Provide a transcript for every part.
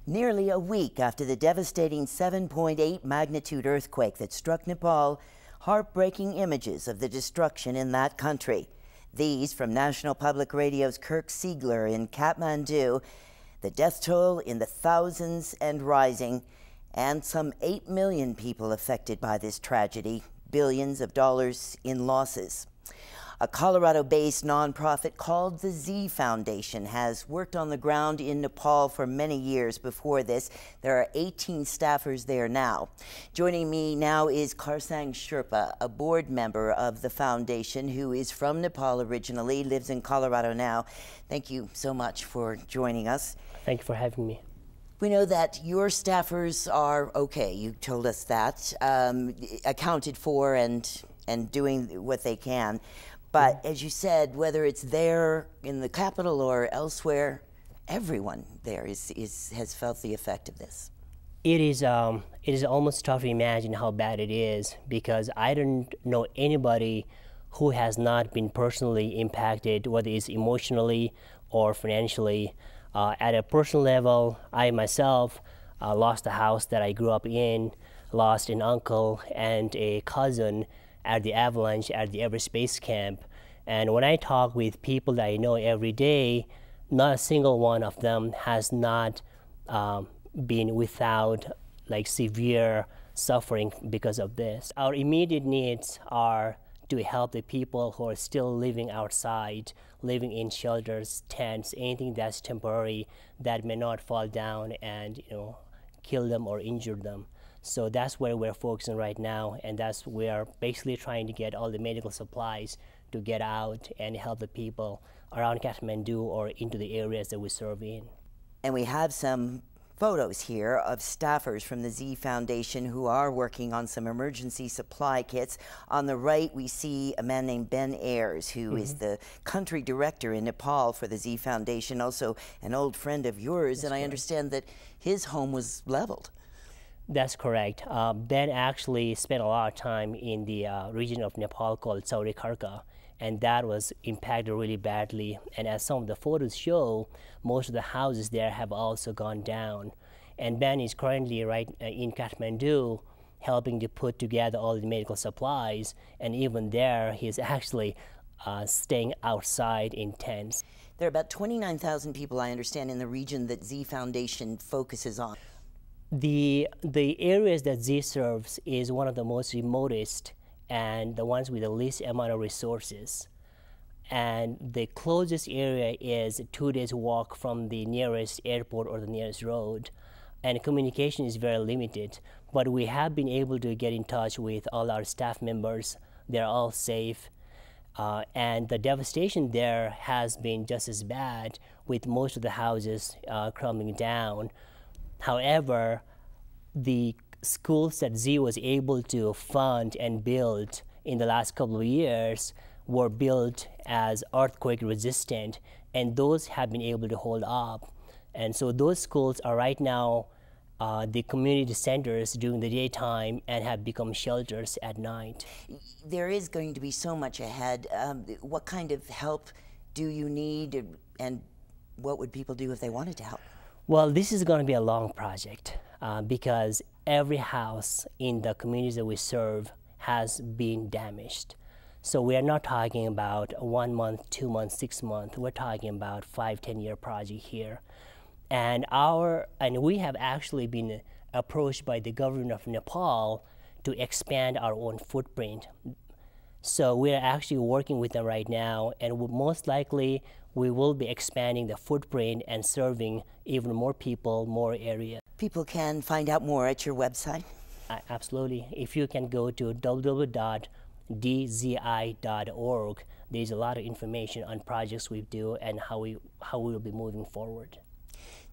Nearly a week after the devastating 7.8 magnitude earthquake that struck Nepal, heartbreaking images of the destruction in that country. These from National Public Radio's Kirk Siegler in Kathmandu. The death toll in the thousands and rising, and some 8 million people affected by this tragedy, billions of dollars in losses. A Colorado-based nonprofit called the Z Foundation has worked on the ground in Nepal for many years before this. There are 18 staffers there now. Joining me now is Karsang Sherpa, a board member of the foundation who is from Nepal originally, lives in Colorado now. Thank you so much for joining us. Thank you for having me. We know that your staffers are okay, you told us that, accounted for and doing what they can. But as you said, whether it's there in the capital or elsewhere, everyone there has felt the effect of this. It is almost tough to imagine how bad it is, because I don't know anybody who has not been personally impacted, whether it's emotionally or financially. At a personal level, I myself lost a house that I grew up in, lost an uncle and a cousin at the avalanche at the Everest Base Camp. And when I talk with people that I know every day, not a single one of them has not been without like severe suffering because of this. Our immediate needs are to help the people who are still living outside, living in shelters, tents, anything that's temporary that may not fall down and kill them or injure them. So that's where we're focusing right now, and that's where we're basically trying to get all the medical supplies to get out and help the people around Kathmandu or into the areas that we serve in. And we have some photos here of staffers from the Z Foundation who are working on some emergency supply kits. On the right, we see a man named Ben Ayers, who is the country director in Nepal for the Z Foundation, also an old friend of yours. That's and correct. I understand that his home was leveled. That's correct. Ben actually spent a lot of time in the region of Nepal called Karka, and that was impacted really badly. And as some of the photos show, most of the houses there have also gone down. And Ben is currently right in Kathmandu helping to put together all the medical supplies, and even there he's actually staying outside in tents. There are about 29,000 people, I understand, in the region that Z Foundation focuses on. The areas that Z serves is one of the most remotest and the ones with the least amount of resources. And the closest area is 2 days walk from the nearest airport or the nearest road. And communication is very limited. But we have been able to get in touch with all our staff members. They're all safe. And the devastation there has been just as bad, with most of the houses crumbling down. However, the schools that Z was able to fund and build in the last couple of years were built as earthquake resistant, and those have been able to hold up. And so those schools are right now the community centers during the daytime and have become shelters at night. There is going to be so much ahead. What kind of help do you need, and what would people do if they wanted to help? Well, this is going to be a long project because every house in the communities that we serve has been damaged. So we are not talking about a 1 month, 2 months, 6 months. We're talking about 5-10 year project here. And we have actually been approached by the government of Nepal to expand our own footprint. So we're actually working with them right now, and most likely we will be expanding the footprint and serving even more people, more areas. People can find out more at your website? Absolutely. If you can go to www.dzi.org, there's a lot of information on projects we do and how we will be moving forward.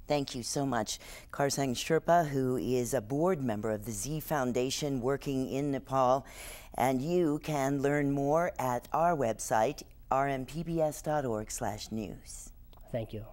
Thank you so much. Karsang Sherpa, who is a board member of the Z Foundation working in Nepal. And you can learn more at our website, rmpbs.org/news. Thank you.